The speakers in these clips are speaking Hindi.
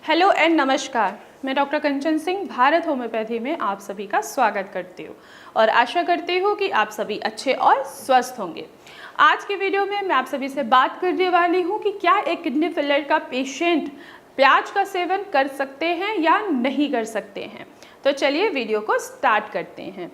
हेलो एंड नमस्कार। मैं डॉक्टर कंचन सिंह भारत होम्योपैथी में आप सभी का स्वागत करती हूँ और आशा करती हूँ कि आप सभी अच्छे और स्वस्थ होंगे। आज की वीडियो में मैं आप सभी से बात करने वाली हूँ कि क्या एक किडनी फेलियर का पेशेंट प्याज का सेवन कर सकते हैं या नहीं कर सकते हैं। तो चलिए वीडियो को स्टार्ट करते हैं।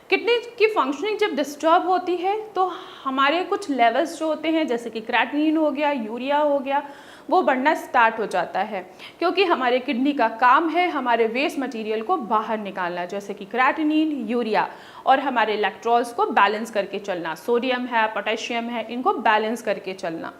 किडनी की फंक्शनिंग जब डिस्टर्ब होती है तो हमारे कुछ लेवल्स जो होते हैं जैसे कि क्रेटिनिन हो गया, यूरिया हो गया, वो बढ़ना स्टार्ट हो जाता है क्योंकि हमारे किडनी का काम है हमारे वेस्ट मटेरियल को बाहर निकालना, जैसे कि क्रेटिनिन, यूरिया और हमारे इलेक्ट्रॉल्स को बैलेंस करके चलना। सोडियम है, पोटेशियम है, इनको बैलेंस करके चलना।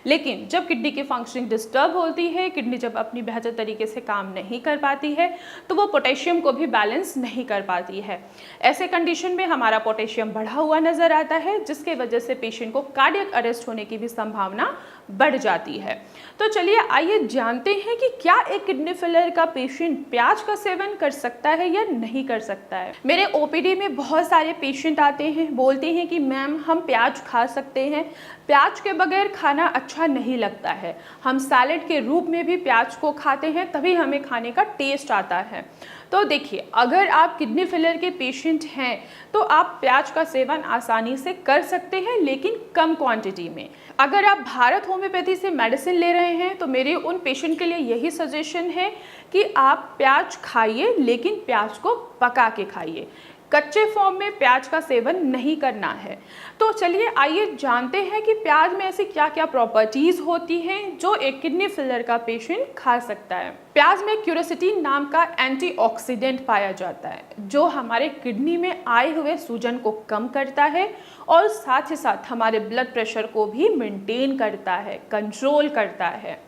लेकिन जब किडनी की फंक्शनिंग डिस्टर्ब होती है, किडनी जब अपनी बेहतर तरीके से काम नहीं कर पाती है तो वो पोटेशियम को भी बैलेंस नहीं कर पाती है। ऐसे कंडीशन में हमारा पोटेशियम बढ़ा हुआ नजर आता है, जिसके वजह से पेशेंट को कार्डियक अरेस्ट होने की भी संभावना बढ़ जाती है। तो चलिए आइए जानते हैं कि क्या एक किडनी फेलियर का पेशेंट प्याज का सेवन कर सकता है या नहीं कर सकता है। मेरे ओपीडी में बहुत सारे पेशेंट आते हैं, बोलते हैं कि मैम हम प्याज खा सकते हैं, प्याज के बगैर खाना अच्छा नहीं लगता है, हम सैलेड के रूप में भी प्याज को खाते हैं तभी हमें खाने का टेस्ट आता है। तो देखिए, अगर आप किडनी फेलियर के पेशेंट हैं तो आप प्याज का सेवन आसानी से कर सकते हैं, लेकिन कम क्वांटिटी में। अगर आप भारत होम्योपैथी से मेडिसिन ले रहे हैं तो मेरे उन पेशेंट के लिए यही सजेशन है कि आप प्याज खाइए, लेकिन प्याज को पका के खाइए, कच्चे फॉर्म में प्याज का सेवन नहीं करना है। तो चलिए आइए जानते हैं कि प्याज में ऐसी क्या क्या प्रॉपर्टीज होती हैं जो एक किडनी फेलियर का पेशेंट खा सकता है। प्याज में क्यूरसेटिन नाम का एंटीऑक्सीडेंट पाया जाता है जो हमारे किडनी में आए हुए सूजन को कम करता है और साथ ही साथ हमारे ब्लड प्रेशर को भी मेंटेन करता है, कंट्रोल करता है।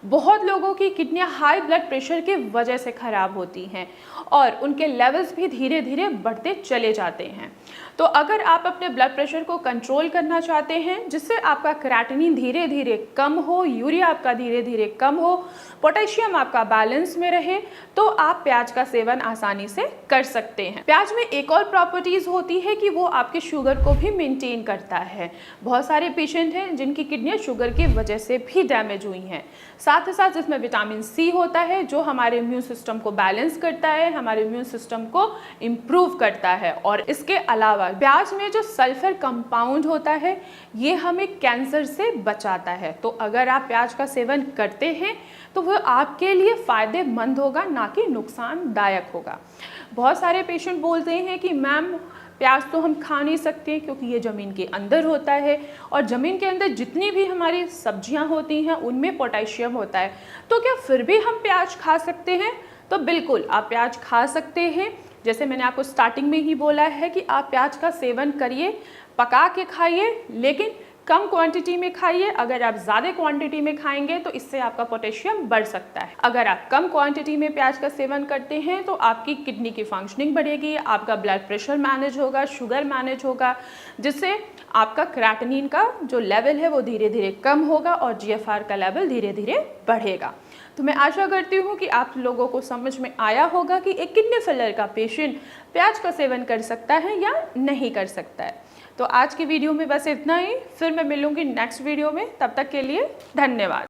बहुत लोगों की किडनियां हाई ब्लड प्रेशर की वजह से खराब होती हैं और उनके लेवल्स भी धीरे धीरे बढ़ते चले जाते हैं। तो अगर आप अपने ब्लड प्रेशर को कंट्रोल करना चाहते हैं, जिससे आपका क्रेटिनिन धीरे धीरे कम हो, यूरिया आपका धीरे धीरे कम हो, पोटेशियम आपका बैलेंस में रहे, तो आप प्याज का सेवन आसानी से कर सकते हैं। प्याज में एक और प्रॉपर्टीज होती है कि वो आपके शुगर को भी मेंटेन करता है। बहुत सारे पेशेंट हैं जिनकी किडनियां शुगर की वजह से भी डैमेज हुई हैं। साथ ही साथ इसमें विटामिन सी होता है जो हमारे इम्यून सिस्टम को बैलेंस करता है, हमारे इम्यून सिस्टम को इम्प्रूव करता है। और इसके अलावा प्याज में जो सल्फर कंपाउंड होता है ये हमें कैंसर से बचाता है। तो अगर आप प्याज का सेवन करते हैं तो वह आपके लिए फ़ायदेमंद होगा, ना कि नुकसानदायक होगा। बहुत सारे पेशेंट बोलते हैं कि मैम प्याज तो हम खा नहीं सकते क्योंकि ये ज़मीन के अंदर होता है और ज़मीन के अंदर जितनी भी हमारी सब्जियां होती हैं उनमें पोटेशियम होता है, तो क्या फिर भी हम प्याज खा सकते हैं? तो बिल्कुल आप प्याज खा सकते हैं। जैसे मैंने आपको स्टार्टिंग में ही बोला है कि आप प्याज का सेवन करिए, पका के खाइए, लेकिन कम क्वांटिटी में खाइए। अगर आप ज़्यादा क्वांटिटी में खाएंगे तो इससे आपका पोटेशियम बढ़ सकता है। अगर आप कम क्वांटिटी में प्याज का सेवन करते हैं तो आपकी किडनी की फंक्शनिंग बढ़ेगी, आपका ब्लड प्रेशर मैनेज होगा, शुगर मैनेज होगा, जिससे आपका क्रेटिनिन का जो लेवल है वो धीरे धीरे कम होगा और जीएफआर का लेवल धीरे धीरे बढ़ेगा। तो मैं आशा करती हूँ कि आप लोगों को समझ में आया होगा कि एक किडनी फेलियर का पेशेंट प्याज का सेवन कर सकता है या नहीं कर सकता है। तो आज की वीडियो में बस इतना ही, फिर मैं मिलूंगी नेक्स्ट वीडियो में। तब तक के लिए धन्यवाद।